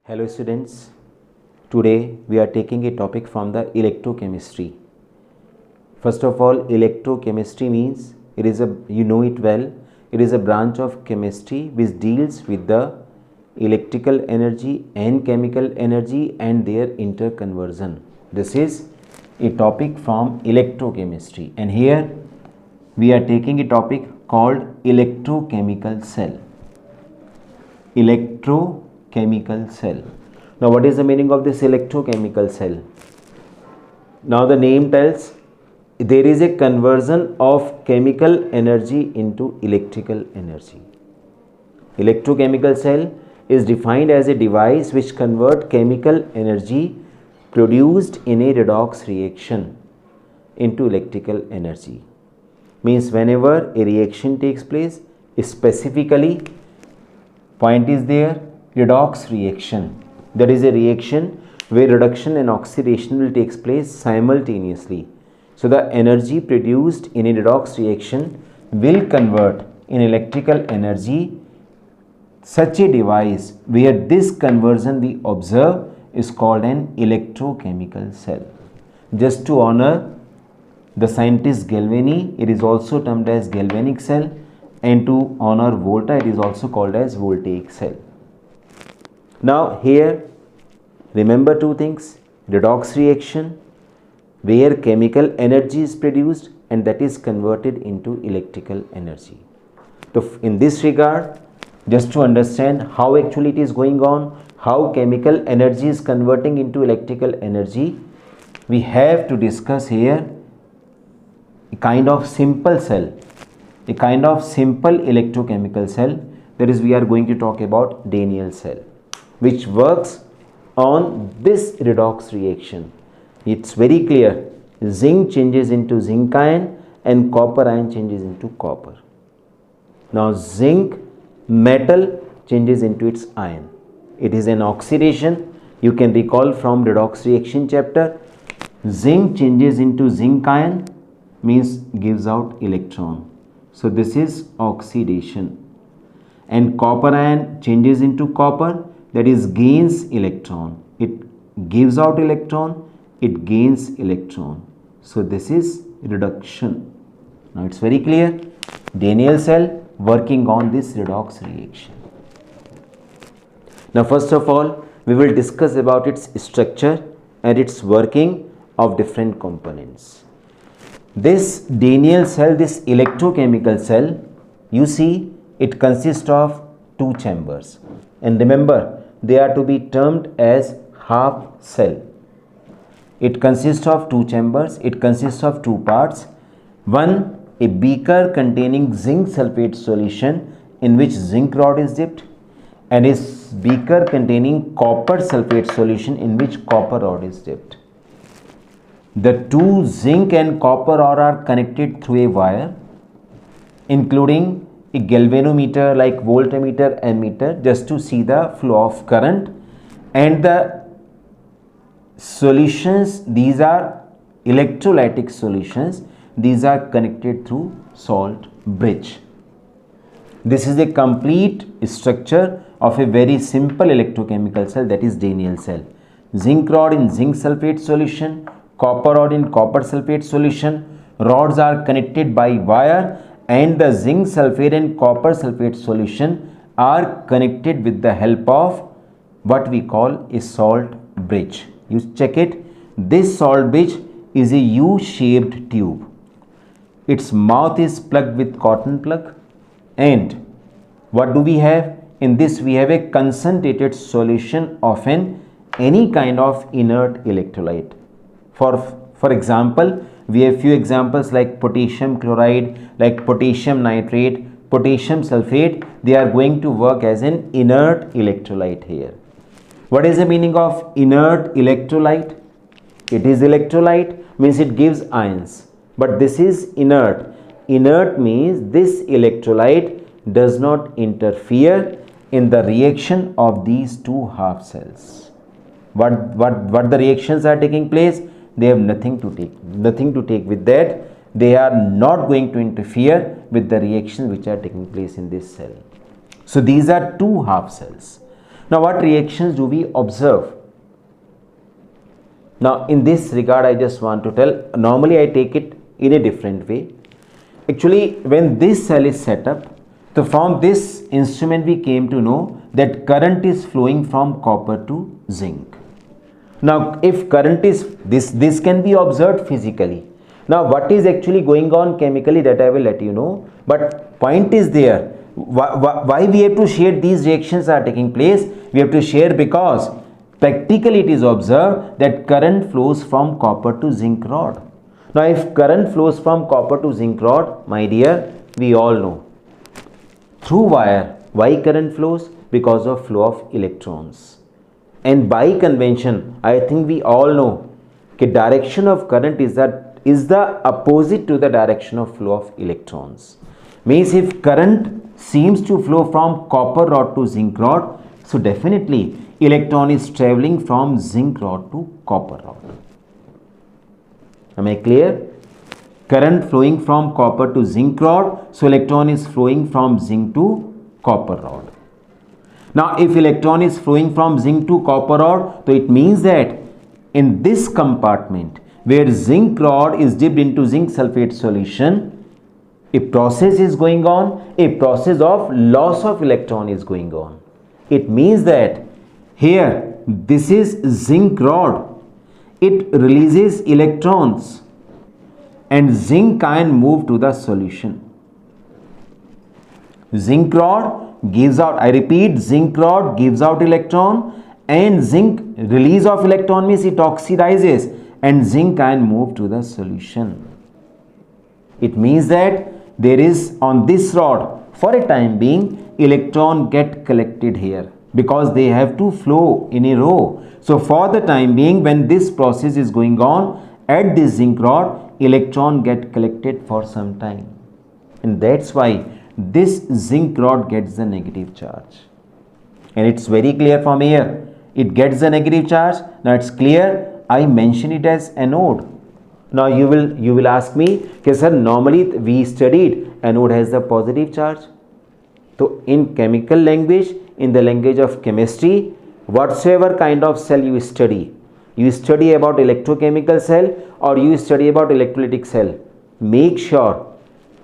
Hello students, today we are taking a topic from the electrochemistry. First of all, electrochemistry means it is a branch of chemistry which deals with the electrical energy and chemical energy and their interconversion. This is a topic from electrochemistry, and here we are taking a topic called electrochemical cell. Electrochemical cell. Now what is the meaning of this electrochemical cell? Now the name tells there is a conversion of chemical energy into electrical energy. Electrochemical cell is defined as a device which convert chemical energy produced in a redox reaction into electrical energy. Means whenever a reaction takes place, specifically point is there, redox reaction. That is a reaction where reduction and oxidation will take place simultaneously. So the energy produced in a redox reaction will convert in electrical energy. Such a device where this conversion we observe is called an electrochemical cell. Just to honor the scientist Galvani, it is also termed as galvanic cell, and to honor Volta, it is also called as voltaic cell. Now here remember two things: redox reaction where chemical energy is produced and that is converted into electrical energy. So in this regard, just to understand how actually it is going on, how chemical energy is converting into electrical energy, we have to discuss here a kind of simple cell, a kind of simple electrochemical cell. That is, we are going to talk about Daniell cell, which works on this redox reaction. It's very clear, zinc changes into zinc ion and copper ion changes into copper. Now zinc metal changes into its ion. It is an oxidation. You can recall from redox reaction chapter, zinc changes into zinc ion means gives out electron. So this is oxidation. And copper ion changes into copper, that is gains electron. It gives out electron, it gains electron. So this is reduction. Now it's very clear, Daniell cell working on this redox reaction. Now first of all, we will discuss about its structure and its working of different components. This Daniell cell, this electrochemical cell, you see it consists of two chambers, and remember they are to be termed as half cell. It consists of two chambers, it consists of two parts. One, a beaker containing zinc sulfate solution in which zinc rod is dipped, and a beaker containing copper sulfate solution in which copper rod is dipped. The two zinc and copper rod are connected through a wire, including a galvanometer like voltmeter, ammeter, just to see the flow of current. And the solutions, these are electrolytic solutions, these are connected through salt bridge. This is a complete structure of a very simple electrochemical cell, that is Daniell cell. Zinc rod in zinc sulfate solution, copper rod in copper sulfate solution. Rods are connected by wire, and the zinc sulfate and copper sulfate solution are connected with the help of what we call a salt bridge. You check it. This salt bridge is a U-shaped tube. Its mouth is plugged with cotton plug, and what do we have? In this we have a concentrated solution of any kind of inert electrolyte. For example, we have few examples like potassium chloride, like potassium nitrate, potassium sulfate. They are going to work as an inert electrolyte here. What is the meaning of inert electrolyte? It is electrolyte, means it gives ions, but this is inert. Inert means this electrolyte does not interfere in the reaction of these two half cells. What the reactions are taking place? They have nothing to take with that. They are not going to interfere with the reactions which are taking place in this cell. So these are two half cells. Now what reactions do we observe? Now in this regard I just want to tell, normally I take it in a different way. Actually when this cell is set up, so from this instrument we came to know that current is flowing from copper to zinc. Now if current is this can be observed physically. Now what is actually going on chemically, that I will let you know, but point is there, why we have to share these reactions are taking place. We have to share because practically it is observed that current flows from copper to zinc rod. Now if current flows from copper to zinc rod, my dear, we all know through wire. Why current flows? Because of flow of electrons. And by convention, I think we all know that direction of current is the opposite to the direction of flow of electrons. Means if current seems to flow from copper rod to zinc rod, so definitely electron is traveling from zinc rod to copper rod. Am I clear? Current flowing from copper to zinc rod, so electron is flowing from zinc to copper rod. Now if electron is flowing from zinc to copper rod, so it means that in this compartment where zinc rod is dipped into zinc sulfate solution, a process is going on, a process of loss of electron is going on. It means that here this is zinc rod, it releases electrons and zinc ion move to the solution. Zinc rod gives out, I repeat, zinc rod gives out electron and zinc release of electron means it oxidizes and zinc ion move to the solution. It means that there is on this rod for a time being electron get collected here because they have to flow in a row. So for the time being when this process is going on at this zinc rod, electron get collected for some time, and that's why this zinc rod gets the negative charge. And it's very clear from here, it gets the negative charge. Now it's clear, I mention it as anode. Now you will ask me, okay sir, normally we studied anode has the positive charge. So in chemical language, in the language of chemistry, whatsoever kind of cell you study about electrochemical cell or you study about electrolytic cell, make sure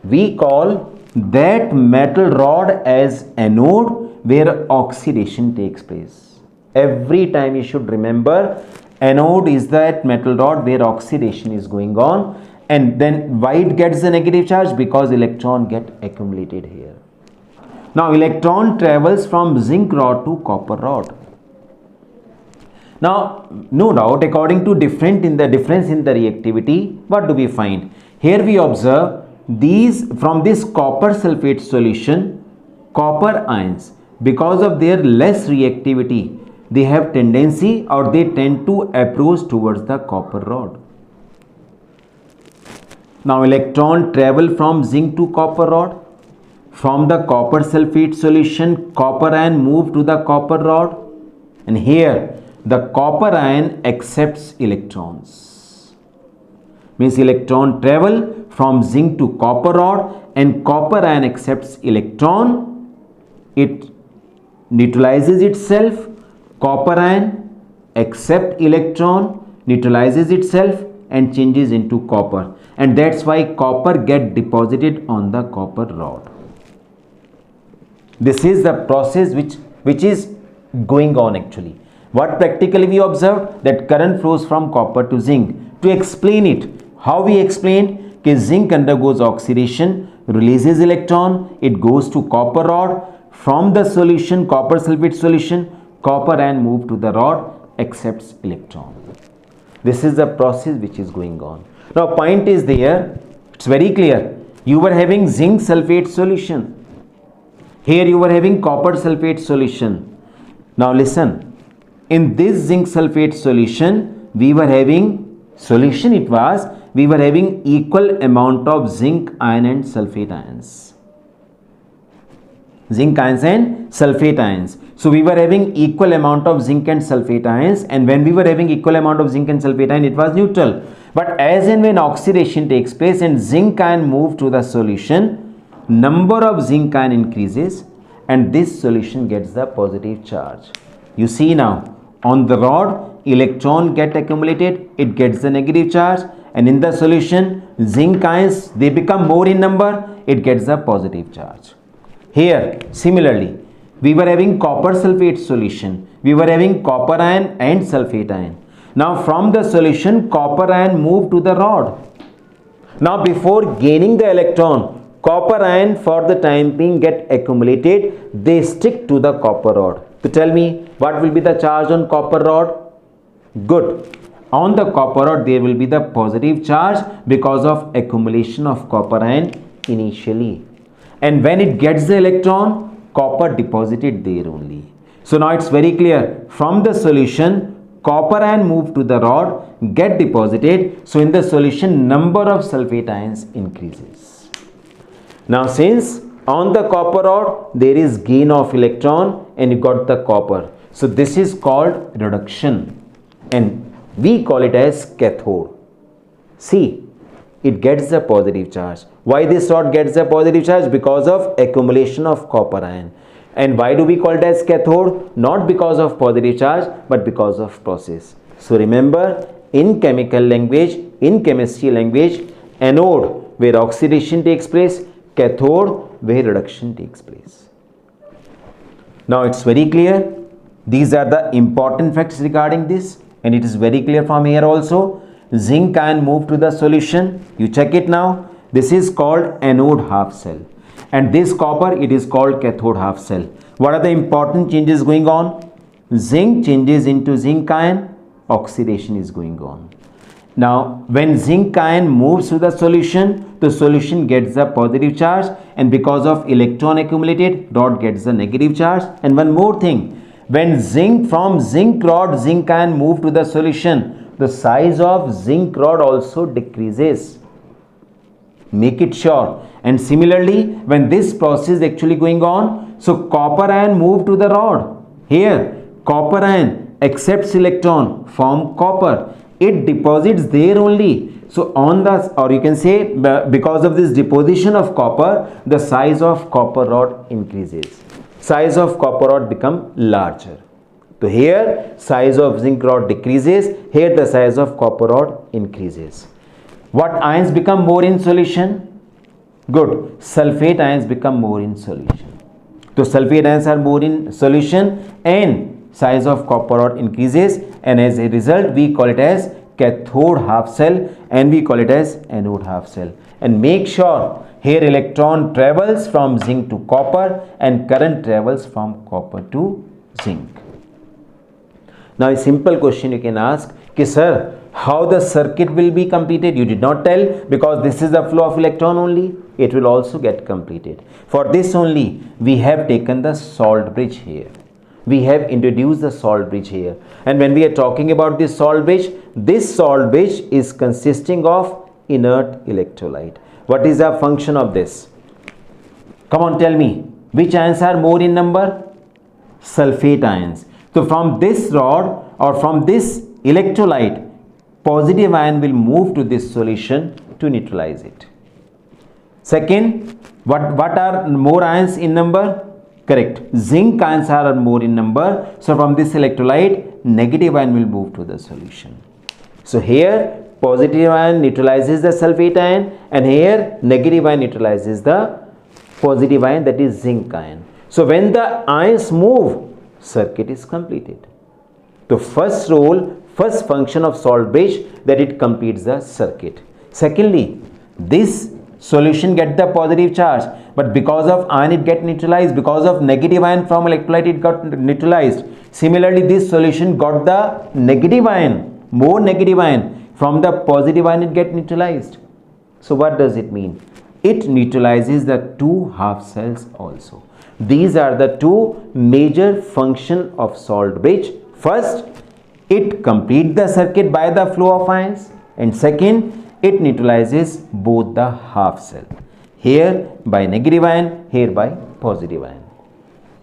we call that metal rod as anode where oxidation takes place. Every time you should remember, anode is that metal rod where oxidation is going on. And then why it gets the negative charge? Because electron get accumulated here. Now electron travels from zinc rod to copper rod. Now no doubt according to difference in the reactivity, what do we find? Here we observe these from this copper sulfate solution, copper ions, because of their less reactivity, they have tendency or they tend to approach towards the copper rod. Now electron travel from zinc to copper rod. From the copper sulfate solution, copper ion move to the copper rod, and here the copper ion accepts electrons. Means electron travel from zinc to copper rod and copper ion accepts electron. It neutralizes itself. Copper ion accept electron, neutralizes itself and changes into copper, and that's why copper get deposited on the copper rod. This is the process which is going on actually. What practically we observed, that current flows from copper to zinc. To explain it, how we explained, that zinc undergoes oxidation, releases electron, it goes to copper rod. From the solution, copper sulfate solution, copper ion move to the rod, accepts electron. This is the process which is going on. Now point is there, it's very clear. You were having zinc sulfate solution. Here you were having copper sulfate solution. Now listen, in this zinc sulfate solution, we were having equal amount of zinc ion and sulfate ions. Zinc ions and sulfate ions. So we were having equal amount of zinc and sulfate ions, and when we were having equal amount of zinc and sulfate ion, it was neutral. But as and when oxidation takes place and zinc ion move to the solution, number of zinc ion increases and this solution gets the positive charge. You see now, on the rod, electron get accumulated, it gets the negative charge, and in the solution, zinc ions, they become more in number, it gets a positive charge. Here, similarly, we were having copper sulfate solution. We were having copper ion and sulfate ion. Now from the solution, copper ion moved to the rod. Now before gaining the electron, copper ion for the time being get accumulated. They stick to the copper rod. So tell me, what will be the charge on copper rod? Good. On the copper rod, there will be the positive charge because of accumulation of copper ion initially. And when it gets the electron, copper deposited there only. So now it's very clear. From the solution, copper ion move to the rod, get deposited. So in the solution, number of sulfate ions increases. Now since on the copper rod, there is gain of electron and you got the copper. So this is called reduction and we call it as cathode. See, it gets the positive charge. Why this rod gets the positive charge? Because of accumulation of copper ion. And why do we call it as cathode? Not because of positive charge, but because of process. So remember, in chemical language, in chemistry language, anode where oxidation takes place, cathode where reduction takes place. Now it's very clear. These are the important facts regarding this, and it is very clear from here also. Zinc ion move to the solution. You check it now. This is called anode half cell. And this copper, it is called cathode half cell. What are the important changes going on? Zinc changes into zinc ion, oxidation is going on. Now, when zinc ion moves to the solution gets the positive charge, and because of electron accumulated, rod gets the negative charge. And one more thing, when from zinc rod, zinc ion move to the solution, the size of zinc rod also decreases. Make it sure. And similarly, when this process is actually going on, so copper ion move to the rod. Here, copper ion accepts electron from copper. It deposits there only. So on the, or you can say because of this deposition of copper, the size of copper rod increases. Size of copper rod become larger. So here size of zinc rod decreases, here the size of copper rod increases. What ions become more in solution? Good. Sulfate ions become more in solution. So sulfate ions are more in solution and size of copper rod increases, and as a result we call it as cathode half cell and we call it as anode half cell. And make sure here electron travels from zinc to copper and current travels from copper to zinc. Now a simple question you can ask, okay, sir, how the circuit will be completed? You did not tell, because this is the flow of electron only. It will also get completed. For this only we have taken the salt bridge here. We have introduced the salt bridge here. And when we are talking about this salt bridge is consisting of inert electrolyte. What is the function of this? Come on, tell me. Which ions are more in number? Sulfate ions. So from this rod or from this electrolyte, positive ion will move to this solution to neutralize it. Second, what are more ions in number? Correct. Zinc ions are more in number. So from this electrolyte, negative ion will move to the solution. So here positive ion neutralizes the sulfate ion, and here negative ion neutralizes the positive ion, that is zinc ion. So when the ions move, circuit is completed. The first function of salt bridge, that it completes the circuit. Secondly, this solution get the positive charge, but because of ion it get neutralized, because of negative ion from electrolyte it got neutralized. Similarly, this solution got the negative ion, more negative ion, from the positive ion it get neutralized. So what does it mean? It neutralizes the two half cells also. These are the two major functions of salt bridge. First, it completes the circuit by the flow of ions, and second, it neutralizes both the half cell. Here by negative ion, here by positive ion.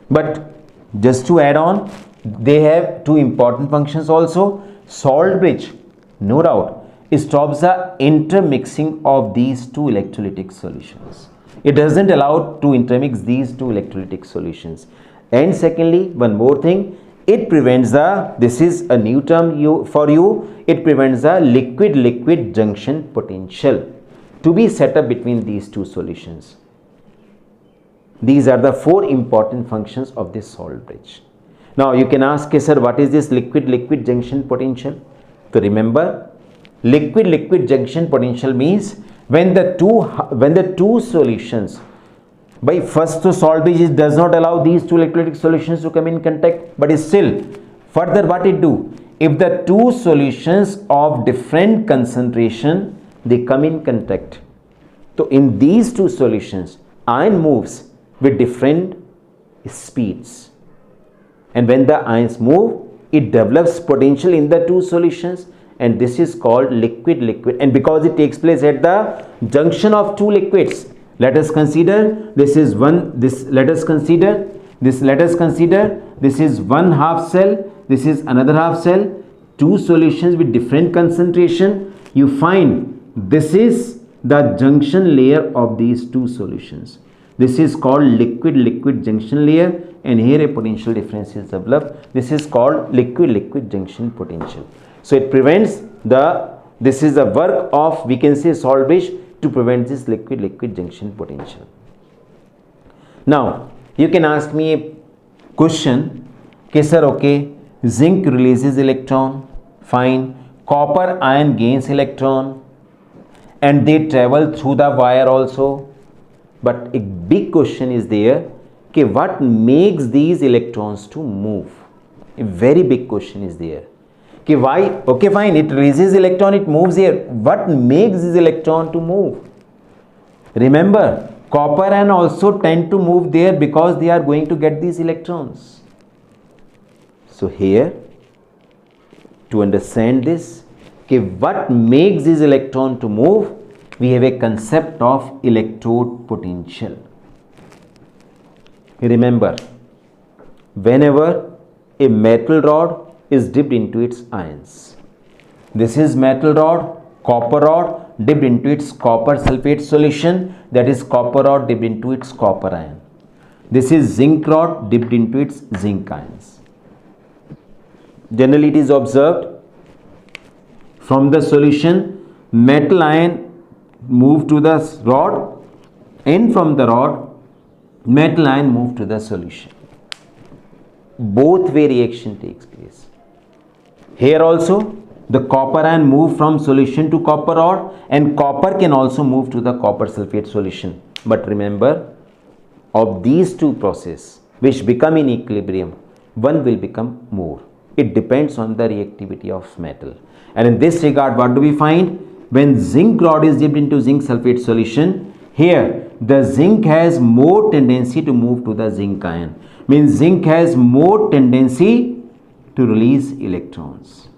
But just to add on, they have two important functions also. Salt bridge, no doubt, stops the intermixing of these two electrolytic solutions. It doesn't allow to intermix these two electrolytic solutions. And secondly, one more thing, it prevents the, this is a new term for you, it prevents the liquid-liquid junction potential to be set up between these two solutions. These are the four important functions of this salt bridge. Now you can ask, sir, what is this liquid-liquid junction potential? So remember, liquid-liquid junction potential means when the two solutions, by first the salt bridge does not allow these two electrolytic solutions to come in contact, but still further what it do, if the two solutions of different concentration they come in contact, so in these two solutions ion moves with different speeds, and when the ions move it develops potential in the two solutions, and this is called liquid-liquid. And because it takes place at the junction of two liquids, let us consider this is let us consider this is one half cell, this is another half cell, two solutions with different concentration. You find this is the junction layer of these two solutions. This is called liquid-liquid junction layer, and here a potential difference is developed. This is called liquid-liquid junction potential. So it prevents this is the work of, we can say, salt bridge to prevent this liquid-liquid junction potential. Now you can ask me a question, okay sir, okay, zinc releases electron, fine, copper ion gains electron and they travel through the wire also, but a big question is there, okay, what makes these electrons to move? A very big question is there. Okay, why? Okay, fine, it releases electron, it moves here. What makes this electron to move? Remember, copper ion also tend to move there because they are going to get these electrons. So here, to understand this, okay, what makes this electron to move? We have a concept of electrode potential. Remember, whenever a metal rod is dipped into its ions, this is metal rod, copper rod dipped into its copper sulfate solution, that is copper rod dipped into its copper ion. This is zinc rod dipped into its zinc ions. Generally it is observed, from the solution metal ion move to the rod, and from the rod metal ion move to the solution. Both way reaction takes place. Here also the copper ion move from solution to copper rod, and copper can also move to the copper sulfate solution. But remember, of these two processes which become in equilibrium, one will become more. It depends on the reactivity of metal. And in this regard, what do we find? When zinc rod is dipped into zinc sulfate solution, here the zinc has more tendency to move to the zinc ion. Means zinc has more tendency to release electrons.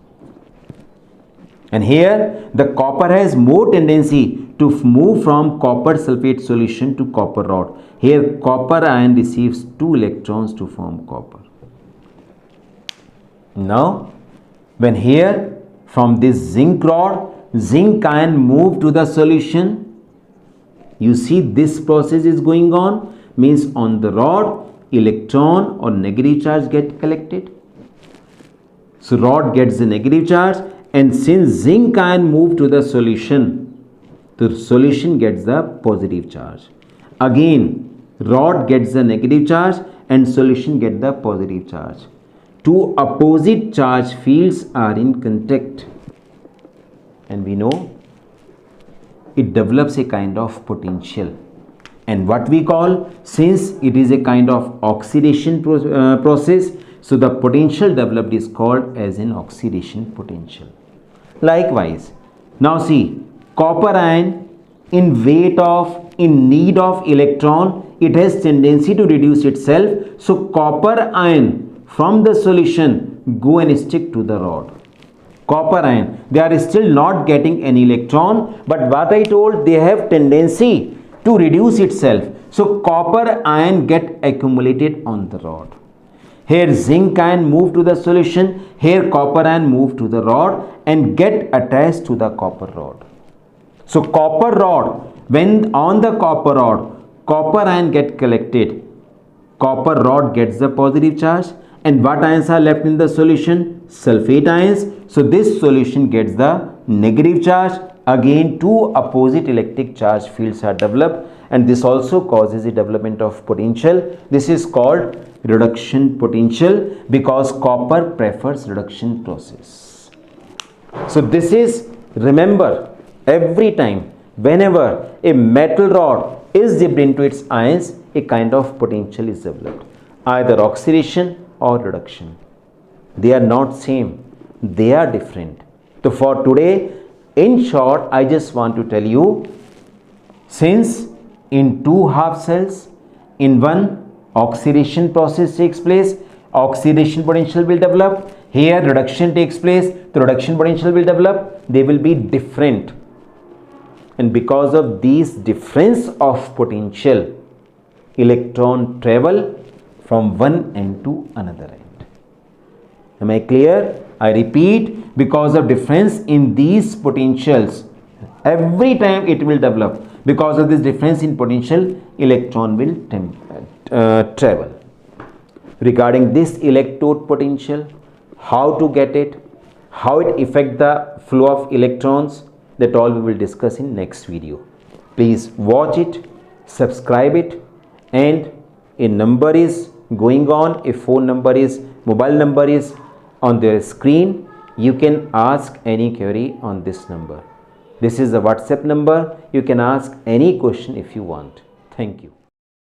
And here the copper has more tendency to move from copper sulfate solution to copper rod. Here copper ion receives 2 electrons to form copper. Now when here from this zinc rod, zinc ion move to the solution, you see this process is going on, means on the rod electron or negative charge get collected. So rod gets the negative charge, and since zinc ion move to the solution, the solution gets the positive charge. Again rod gets the negative charge and solution get the positive charge. Two opposite charge fields are in contact, and we know it develops a kind of potential. And what we call, since it is a kind of oxidation process, so the potential developed is called as an oxidation potential. Likewise, now see, copper ion in need of electron, it has tendency to reduce itself. So copper ion from the solution go and stick to the rod. Copper ion, they are still not getting any electron, but what I told, they have tendency to reduce itself. So copper ion get accumulated on the rod. Here zinc ion move to the solution, here copper ion move to the rod and get attached to the copper rod. So copper rod, when on the copper rod, copper ion get collected, copper rod gets the positive charge, And what ions are left in the solution? Sulfate ions. So this solution gets the negative charge. Again, two opposite electric charge fields are developed, and this also causes the development of potential. This is called reduction potential because copper prefers reduction process. So this is, remember, every time whenever a metal rod is dipped into its ions, a kind of potential is developed, either oxidation or reduction. They are not same, they are different. So for today, in short, I just want to tell you, since in two half cells, in one oxidation process takes place, oxidation potential will develop. Here reduction takes place, the reduction potential will develop. They will be different, and because of these difference of potential, electron travel from one end to another end. Am I clear? I repeat, because of difference in these potentials, every time it will develop. Because of this difference in potential, electron will travel. Regarding this electrode potential, how to get it, how it affects the flow of electrons, that all we will discuss in next video. Please watch it, subscribe it, and a number is going on, a phone number is, mobile number is on the screen. You can ask any query on this number. This is the WhatsApp number. You can ask any question if you want. Thank you.